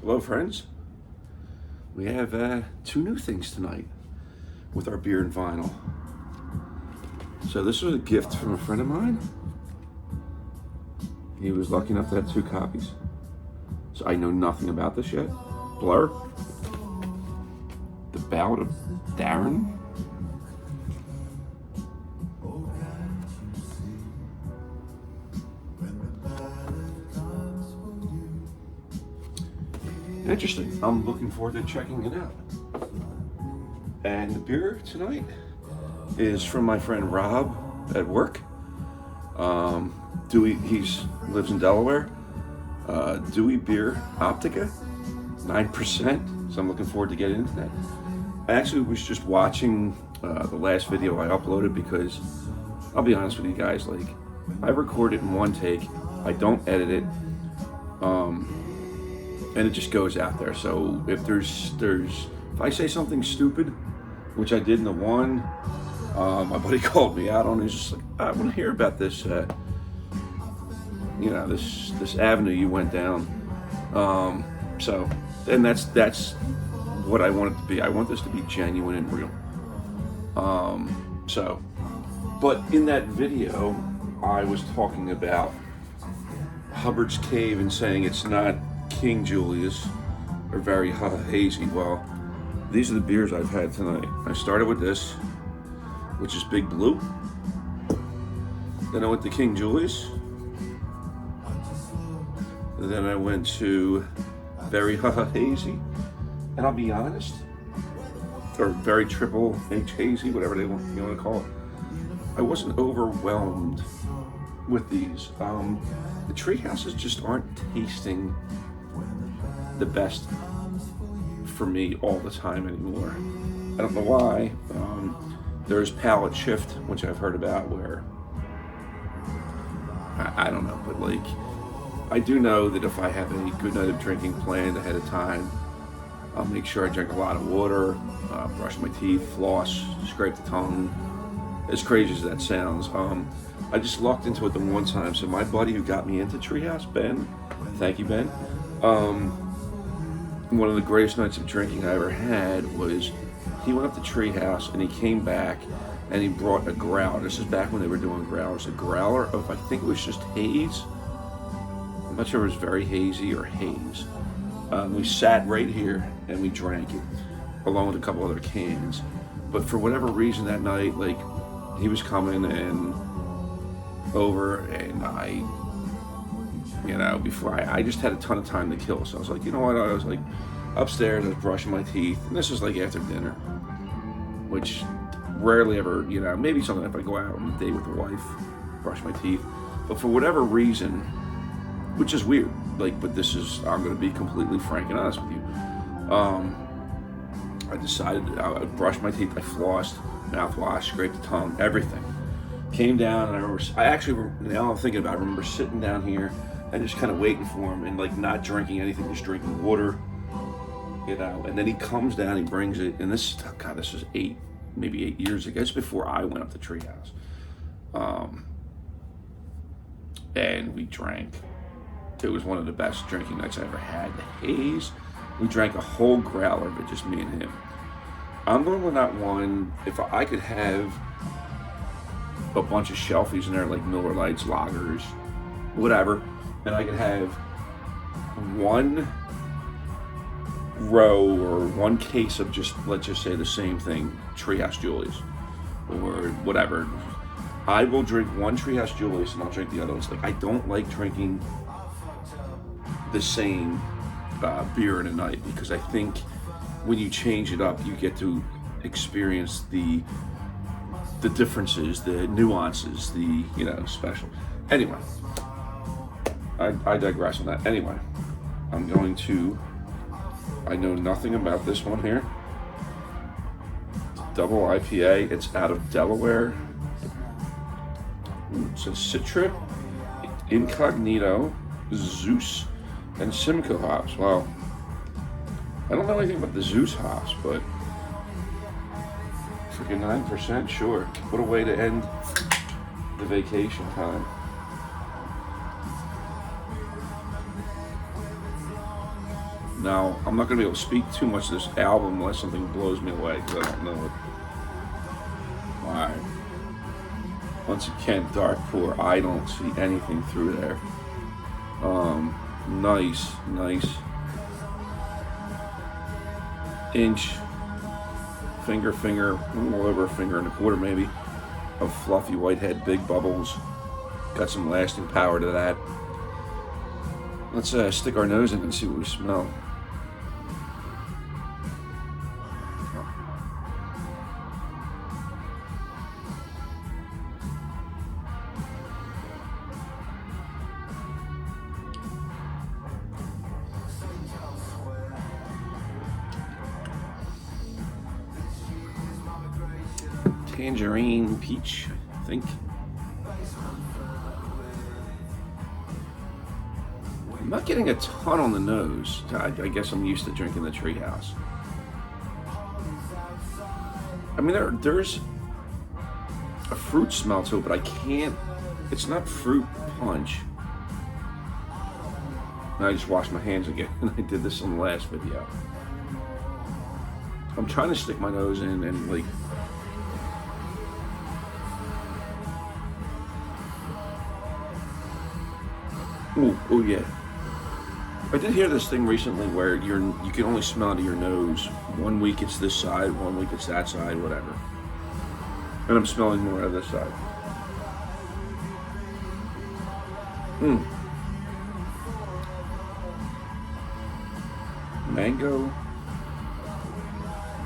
Hello, friends. We have two new things tonight with our beer and vinyl. So this was a gift from a friend of mine. He was lucky enough to have two copies. So I know nothing about this yet. Blur. The Ballad of Darren. Interesting. I'm looking forward to checking it out. And the beer tonight is from my friend Rob at work. Dewey, lives in Delaware. Dewey beer, Optica, 9%. So I'm looking forward to getting into that. I actually was just watching the last video I uploaded because I'll be honest with you guys, like I record it in one take. I don't edit it. And it just goes out there. So if if I say something stupid, which I did in the one, my buddy called me out on it. He's just like, I want to hear about this, this avenue you went down. So, and that's what I want it to be. I want this to be genuine and real. But in that video, I was talking about Hubbard's Cave and saying it's not King Julius or very hazy. Well, these are the beers I've had tonight. I started with this, which is Big Blue. Then I went to King Julius. And then I went to very hazy. And I'll be honest, or very triple H hazy, whatever you want to call it. I wasn't overwhelmed with these. The tree houses just aren't tasting the best for me all the time anymore. I don't know why. There's palate shift, which I've heard about, where I don't know, but like I do know that if I have a good night of drinking planned ahead of time, I'll make sure I drink a lot of water, brush my teeth, floss, scrape the tongue. As crazy as that sounds, I just lucked into it the one time. So my buddy who got me into Treehouse, Ben, thank you, Ben. One of the greatest nights of drinking I ever had was he went up to Treehouse and he came back and he brought a growler. This is back when they were doing growlers. A growler of, I think it was just haze. I'm not sure if it was very hazy or haze. We sat right here and we drank it along with a couple other cans. But for whatever reason that night, like he was coming and over and before I just had a ton of time to kill. So I was like, you know what? I was like upstairs, I was brushing my teeth, and this was like after dinner, which rarely ever, maybe something if I go out on a date with a wife, brush my teeth. But for whatever reason, which is weird, like, but I'm going to be completely frank and honest with you. I decided I would brush my teeth, I flossed, mouthwash, scraped the tongue, everything. Came down, and now I'm thinking about it, I remember sitting down here and just kind of waiting for him and like not drinking anything, just drinking water, and then he comes down, he brings it, and this is maybe 8 years ago, just before I went up to Treehouse. And we drank. It was one of the best drinking nights I ever had. The haze, we drank a whole growler of it, just me and him. I'm normally not one, if I could have a bunch of shelfies in there, like Miller Lights, lagers, whatever, and I could have one row or one case of just, let's just say the same thing, Treehouse Julius, or whatever. I will drink one Treehouse Julius and I'll drink the other ones. Like, I don't like drinking the same beer in a night, because I think when you change it up, you get to experience the differences, the nuances, the special. Anyway, I digress on that. Anyway, I know nothing about this one here. Double IPA. It's out of Delaware. It says Citra, Incognito, Zeus, and Simcoe hops. Well, I don't know anything about the Zeus hops, but freaking 9%, sure. What a way to end the vacation time. Now, I'm not going to be able to speak too much to this album unless something blows me away, because I don't know it. Alright. Once again, dark pour. I don't see anything through there. Nice. Inch. Finger, a little over a finger and a quarter maybe, of fluffy whitehead, big bubbles. Got some lasting power to that. Let's stick our nose in and see what we smell. Tangerine peach, I think. I'm not getting a ton on the nose. I guess I'm used to drinking the Treehouse. I mean, there's a fruit smell to it, but I can't. It's not fruit punch. And I just washed my hands again, and I did this in the last video. I'm trying to stick my nose in and like. Oh yeah. I did hear this thing recently where you can only smell it to your nose. 1 week it's this side, 1 week it's that side, whatever. And I'm smelling more of this side. Mango.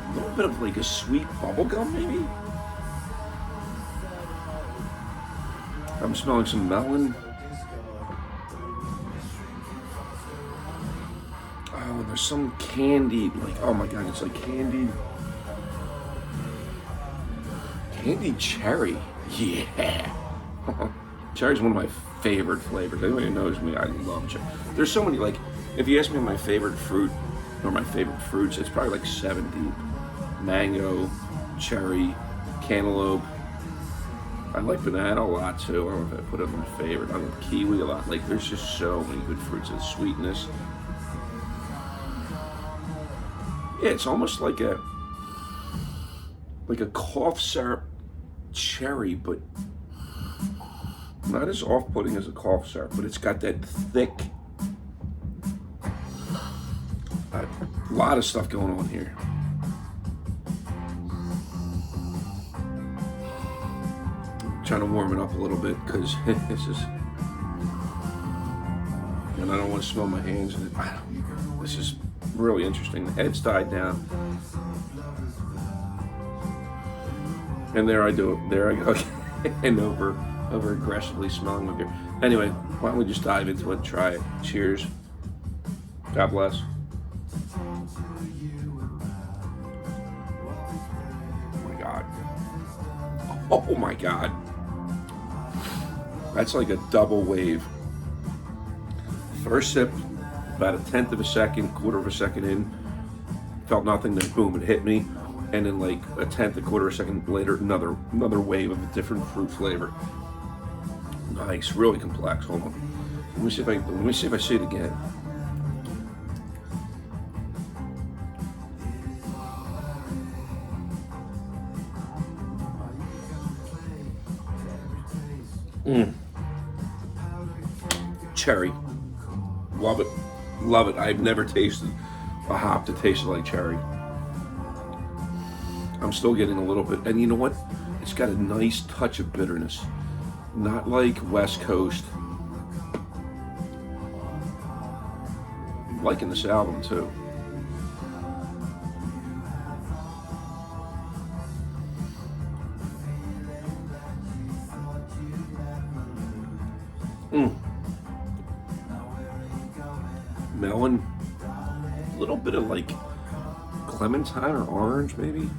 A little bit of like a sweet bubblegum maybe. I'm smelling some melon. There's some candied, like, oh my god, it's like candied cherry. Yeah. Cherry's one of my favorite flavors. Anybody who knows me, I love cherry. There's so many, like, if you ask me my favorite fruit, or my favorite fruits, it's probably like 7 deep. Mango, cherry, cantaloupe. I like banana a lot too. I don't know if I put it in my favorite. I like kiwi a lot. Like, there's just so many good fruits. The sweetness. Yeah, it's almost like a cough syrup cherry, but not as off-putting as a cough syrup, but it's got that thick, a lot of stuff going on here. I'm trying to warm it up a little bit because this is, and I don't want to smell my hands in it. This is really interesting. The head's died down. And there I do it. There I go. And over aggressively smelling my beer. Anyway, why don't we just dive into it and try it. Cheers. God bless. Oh my god. Oh my god. That's like a double wave. First sip, about 1/10 of a second, 1/4 of a second in, felt nothing, then boom, it hit me, and then like 1/10, 1/4 of a second later, another wave of a different fruit flavor. Nice, really complex. Hold on, let me see if I see it again. Cherry, love it. Love it. I've never tasted a hop that tasted like cherry. I'm still getting a little bit, and you know what? It's got a nice touch of bitterness. Not like West Coast. I'm liking this album too. Melon, a little bit of like clementine or orange maybe.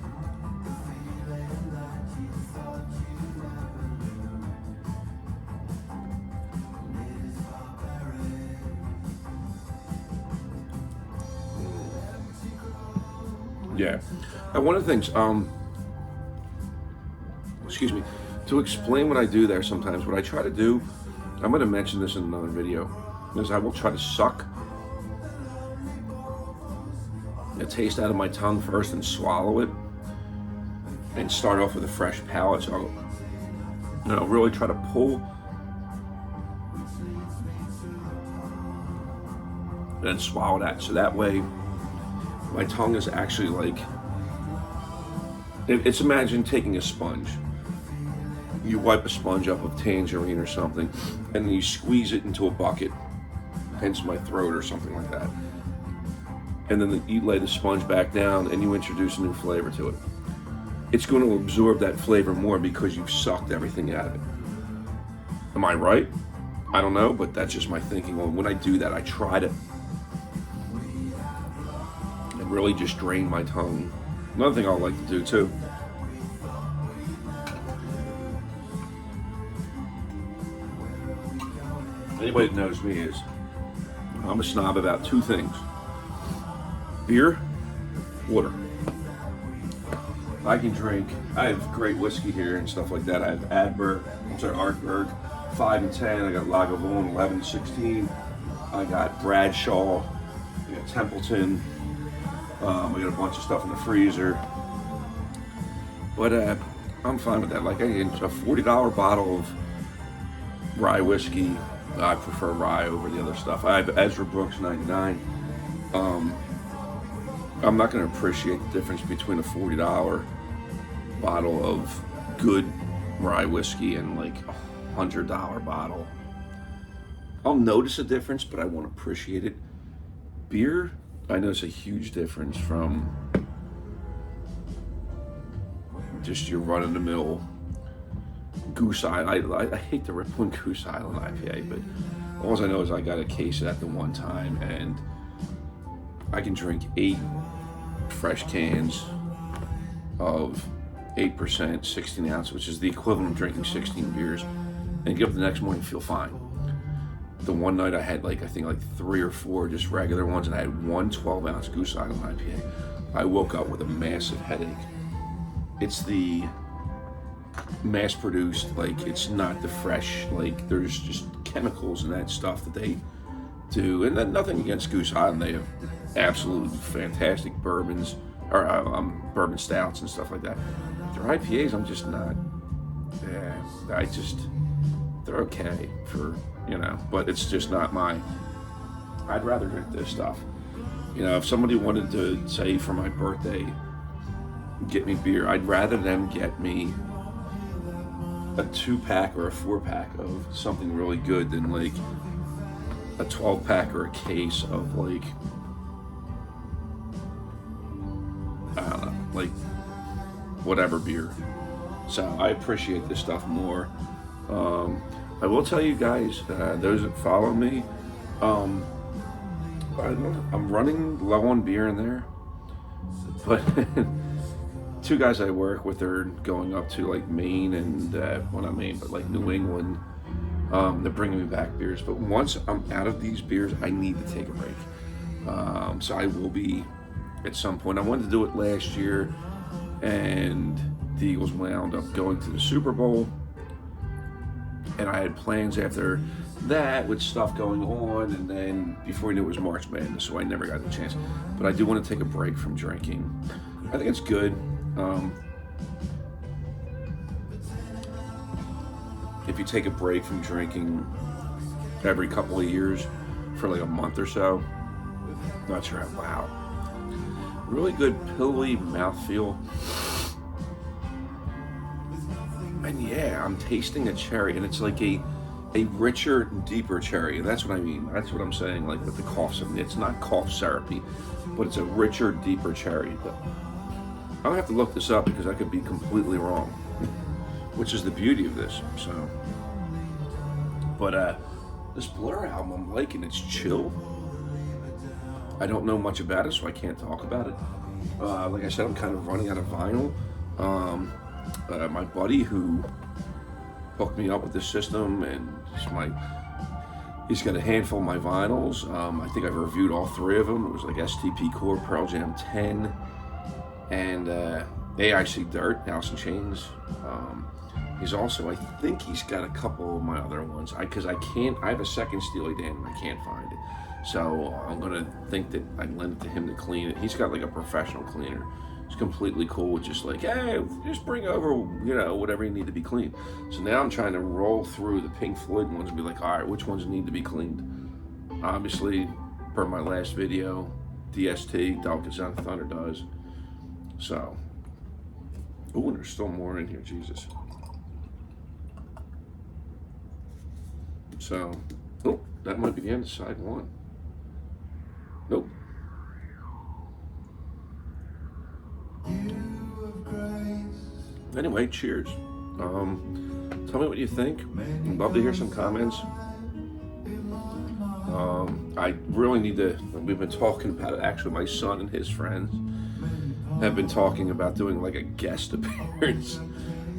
Yeah, and one of the things, excuse me, to explain what I do there sometimes, what I try to do, I'm going to mention this in another video, is I will try to suck a taste out of my tongue first and swallow it, and start off with a fresh palate. So I'll really try to pull and then swallow that. So that way my tongue is actually like, it's imagine taking a sponge. You wipe a sponge up with tangerine or something, and then you squeeze it into a bucket, hence my throat or something like that. And then you lay the sponge back down and you introduce a new flavor to it. It's going to absorb that flavor more because you've sucked everything out of it. Am I right? I don't know, but that's just my thinking. When I do that, I try to really just drain my tongue. Another thing I like to do too, anybody that knows me is I'm a snob about two things: beer, water. I can drink, I have great whiskey here and stuff like that. I have Ardberg 5 and 10, I got Lagavulin 11 and 16, I got Bradshaw, I got Templeton, I got a bunch of stuff in the freezer. But I'm fine with that. Like a $40 bottle of rye whiskey, I prefer rye over the other stuff. I have Ezra Brooks 99. I'm not going to appreciate the difference between a $40 bottle of good rye whiskey and like a $100 bottle. I'll notice a difference, but I won't appreciate it. Beer, I notice a huge difference from just your run-of-the-mill Goose Island. I hate the rip one Goose Island IPA, but all I know is I got a case of that the one time, and I can drink 8 fresh cans of 8%, 16 ounce, which is the equivalent of drinking 16 beers, and get up the next morning and feel fine. The one night I had I think 3 or 4 just regular ones, and I had one 12-ounce Goose Island IPA. I woke up with a massive headache. It's the mass-produced, it's not the fresh, there's just chemicals and that stuff that they do. And then nothing against Goose Island, they have absolutely fantastic bourbons, or bourbon stouts and stuff like that. Their IPAs, I'm just not, they're okay for, but it's just not I'd rather drink this stuff. If somebody wanted to say for my birthday, get me beer, I'd rather them get me a 2-pack or a 4-pack of something really good than a 12-pack or a case of I don't know, whatever beer. So I appreciate this stuff more. I will tell you guys, those that follow me, I'm running low on beer in there, but 2 guys I work with are going up to Maine and, well not Maine, but New England. They're bringing me back beers, but once I'm out of these beers, I need to take a break. So I will be at some point. I wanted to do it last year, and the Eagles wound up going to the Super Bowl, and I had plans after that with stuff going on, and then before we knew it was March Madness, so I never got the chance. But I do want to take a break from drinking. I think it's good. If you take a break from drinking every couple of years for a month or so, not sure how, wow. Really good pillowy mouthfeel. And yeah, I'm tasting a cherry, and it's a richer, deeper cherry. And that's what I mean. That's what I'm saying, with the cough syrup. It's not cough syrupy, but it's a richer, deeper cherry. But I'll have to look this up because I could be completely wrong, which is the beauty of this. So, but this Blur album I'm liking. It's chill. I don't know much about it, so I can't talk about it. Like I said, I'm kind of running out of vinyl. My buddy who hooked me up with this system, and he's got a handful of my vinyls. I think I've reviewed all 3 of them. It was STP Core, Pearl Jam 10, and AIC Dirt, Alice in Chains. He's also, I think he's got a couple of my other ones. I have a second Steely Dan and I can't find it. So I'm gonna think that I lend it to him to clean it. He's got like a professional cleaner. He's completely cool with just like, hey, just bring over, whatever you need to be cleaned. So now I'm trying to roll through the Pink Floyd ones and be like, all right, which ones need to be cleaned? Obviously, per my last video, DST, Delicate Sound of Thunder does. So, ooh, and there's still more in here, Jesus. So, oh, that might be the end of side one. Nope. Anyway, cheers. Tell me what you think. I'd love to hear some comments. I really need to, we've been talking about it, actually my son and his friends have been talking about doing like a guest appearance.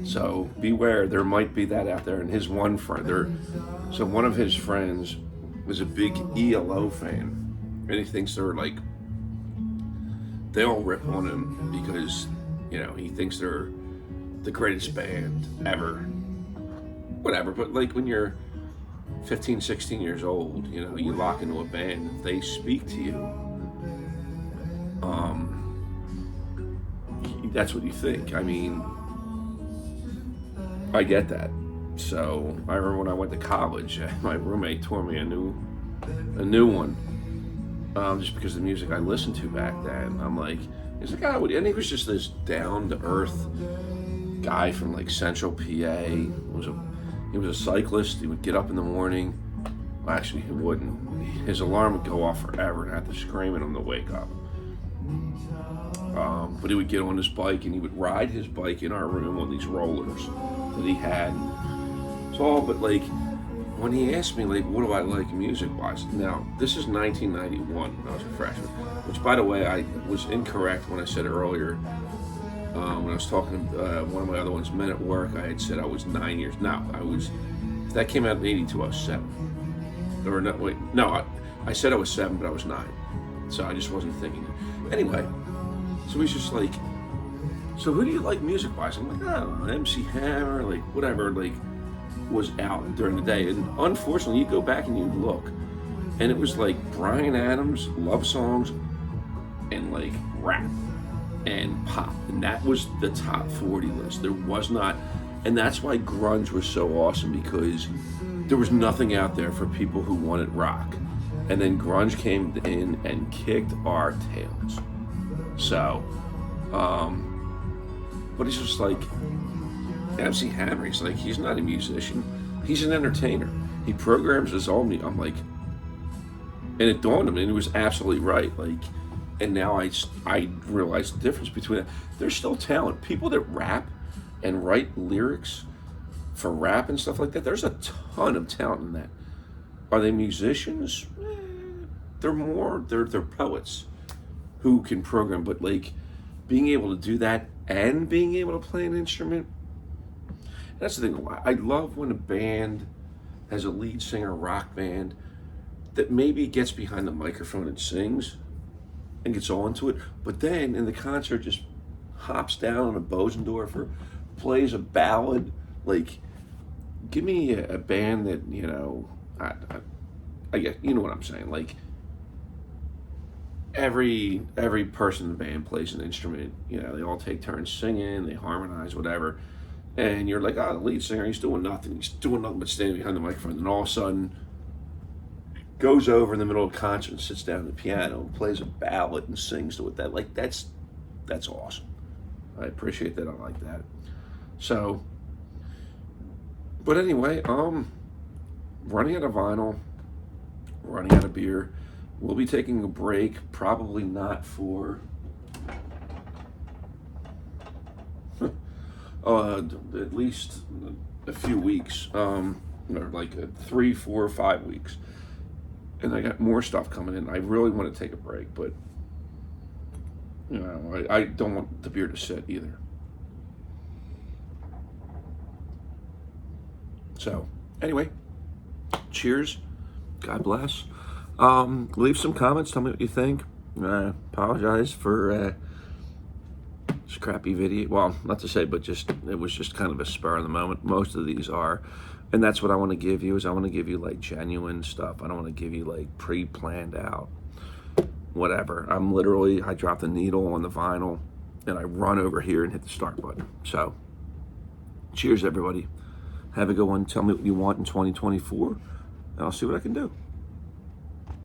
So beware, there might be that out there. And his one friend, so one of his friends was a big ELO fan, and he thinks they all rip on him because, he thinks they're the greatest band ever. Whatever, but like when you're 15, 16 years old, you lock into a band, if they speak to you, that's what you think. I mean, I get that. So I remember when I went to college, my roommate tore me a new one, just because of the music I listened to back then. I'm like, he's like, oh, and he was just this down to earth guy from like Central PA. He was a cyclist. He would get up in the morning. Well, actually, he wouldn't. His alarm would go off forever, and I had to scream at him to wake up. But he would get on his bike, and he would ride his bike in our room on these rollers that he had. So, but like, when he asked me, like, what do I like music-wise? Now, this is 1991 when I was a freshman, which, by the way, I was incorrect when I said earlier. When I was talking to one of my other ones, Men at Work, I had said I was 9 years. No, that came out in 82, I was 7. Or no, wait, no, I said I was 7, but I was 9. So I just wasn't thinking. Anyway, so he's just like, so who do you like music-wise? I'm like, I don't know, MC Hammer, like whatever, like was out during the day. And unfortunately, you go back and you look, and it was like Bryan Adams, love songs, and like rap and pop, and that was the top 40 list. There was not, and that's why grunge was so awesome, because there was nothing out there for people who wanted rock, and then grunge came in and kicked our tails. So but he's just like, MC Hammer, he's like, he's not a musician, he's an entertainer. He programs his own music. I'm like, and it dawned on me, and it was absolutely right. Like, and now I realize the difference between it. There's still talent. People that rap and write lyrics for rap and stuff like that, there's a ton of talent in that. Are they musicians? They're poets who can program, but like being able to do that and being able to play an instrument, that's the thing. I love when a band has a lead singer, rock band, that maybe gets behind the microphone and sings and gets all into it, but then in the concert just hops down on a Bosendorfer, plays a ballad. Like, give me a band that, I guess, you know what I'm saying, like every person in the band plays an instrument, they all take turns singing, they harmonize, whatever, and you're like, oh, the lead singer, he's doing nothing but standing behind the microphone, and all of a sudden goes over in the middle of the concert and sits down at the piano and plays a ballad and sings to it. That's awesome. I appreciate that. I like that. So, but anyway, running out of vinyl, running out of beer. We'll be taking a break, probably not for at least a few weeks, or like 3, 4, 5 weeks. And I got more stuff coming in. I really want to take a break, but I don't want the beer to sit either. So anyway, cheers. God bless. Leave some comments. Tell me what you think. Apologize for It's a crappy video. Well, not to say, but just it was just kind of a spur of the moment. Most of these are. And that's what I want to give you, is I want to give you like genuine stuff. I don't want to give you like pre-planned out whatever. I drop the needle on the vinyl and I run over here and hit the start button. So cheers, everybody. Have a good one. Tell me what you want in 2024 and I'll see what I can do.